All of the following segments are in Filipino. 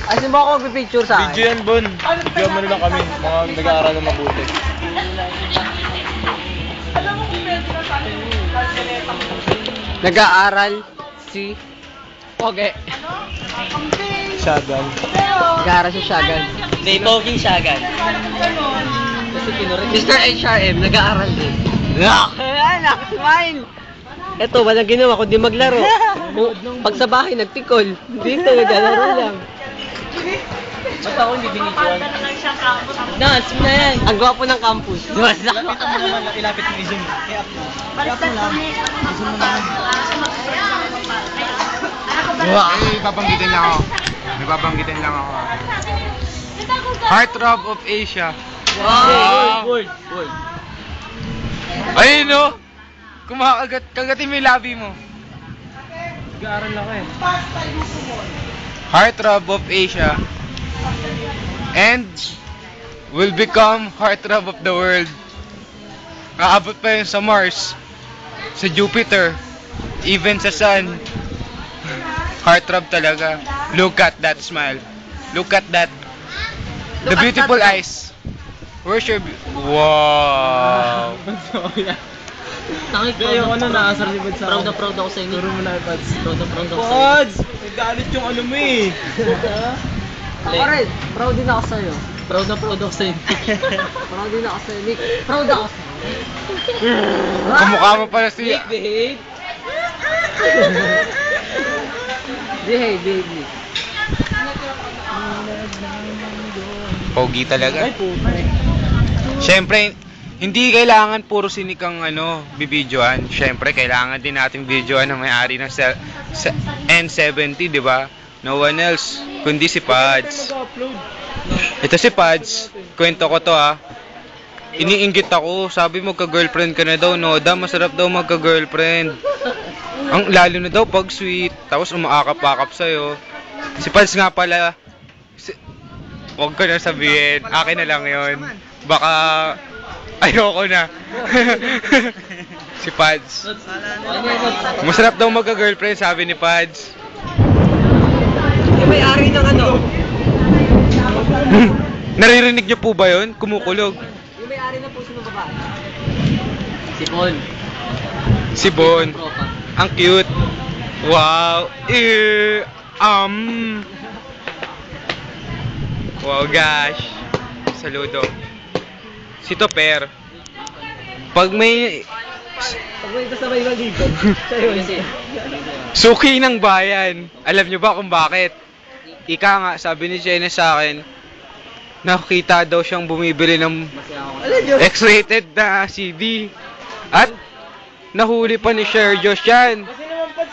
Asin mo ako magpipicture sa akin? Video yan, Bon. Video mo lang kami. Mga nag-aaral na mabuti. Nag-aaral si Poge. Shagan. Nag-aaral si Shagan. May Pogi Shagan. Mr. HRM, nag-aaral din. Nakasmile! Eto, walang ginawa kundi maglaro. Pag sa bahay, nagtikol. Dito, naglalaro lang. Ba't ako hindi binidyoan? Dance mo na yan. Ang gwapo ng campus. Ilapit mo naman, ilapit mo i-zoom. I-up mo. I-up mo lang. I-zoom mo naman. Ay, babanggitin lang ako. May babanggitin lang ako. Heartthrob of Asia. Wow! Word. Ayun no! Kagatin mo yung labi mo. Nag-aaral ako eh. Heartthrob of Asia. And will become heartthrob of the world. Aabot pa yun sa Mars, sa Jupiter, even sa Sun. Heartthrob talaga. Look at that smile. Look at that. The beautiful eyes. Where's your... Wow! Tangik ko. Yung ano, naasar libad sa Proud na proud ako sa inyo. Turo mo na yung pads. Proud na proud ako sa inyo. Pads! Nagalit yung ano mo eh. Ako rin, proud din ako sa'yo. Proud na proud ako sa inyo. Proud din ako sa'yo, Nick. Proud ako sa'yo. Kamukha mo pala si... Behave. Behave. Pogi talaga. Ay, puta. Siyempre, hindi kailangan puro sinik ang bibidyoan. Siyempre, kailangan din nating videoan ang may-ari ng N70, di ba? No one else, kundi si Pads. Ito si Pads. Kwento ko to Iniinggit ako. Sabi mo ka-girlfriend ka na daw, Noda. Masarap daw magka-girlfriend. Ang lalo na daw pag sweet. Tapos umaakap-akap sa'yo. Si Pads nga pala. Huwag ko na sabihin. Akin na lang yon. Baka... Ayoko na. Si Pads. Masarap daw magka-girlfriend, sabi ni Pads. Yung may-ari ng Naririnig niyo po ba yun? Kumukulog. Yung may-ari ng puso ng babae. Si Paul. Si Bon. Ang cute. Wow. Wow, gosh. Saludo. Si Topper. Pag may Pag may kasabay maligo, sa'yo yun. suki ng bayan. Alam niyo ba kung bakit? Ika nga, sabi ni Jenna sa akin, nakita daw siyang bumibili ng X-rated na CD. At nahuli pa ni Sir Josh yan.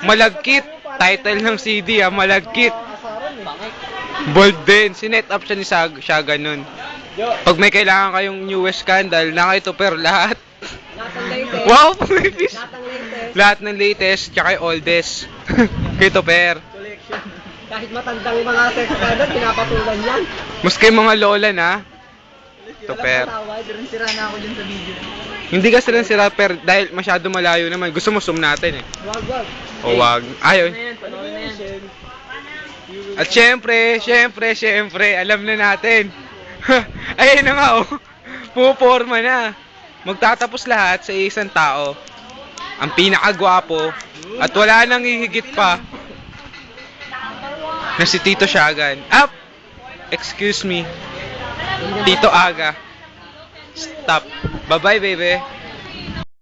Malagkit. Title ng CD Malagkit. Bold din. Sinet up siya ni Shagan nun. Pag may kailangan kayong newest scandal, nakay-Topper lahat. Wow! Lahat ng latest, tsaka yung oldest. Kay Topper. Kahit matandang mga sex scandal, pinapatulan yan. Maski mga lola na. Topper. Sira na ako dyan sa video. Hindi ka sira per dahil masyado malayo naman. Gusto mo zoom natin eh. Wag. O wag. Ayun. Panoorin na yan. At syempre, alam na natin. Ayun na nga Puporma na. Magtatapos lahat sa isang tao. Ang pinakagwapo. At wala nang hihigit pa. Na si Tito Shagan. Up! Excuse me. Tito Aga. Stop. Bye-bye, baby.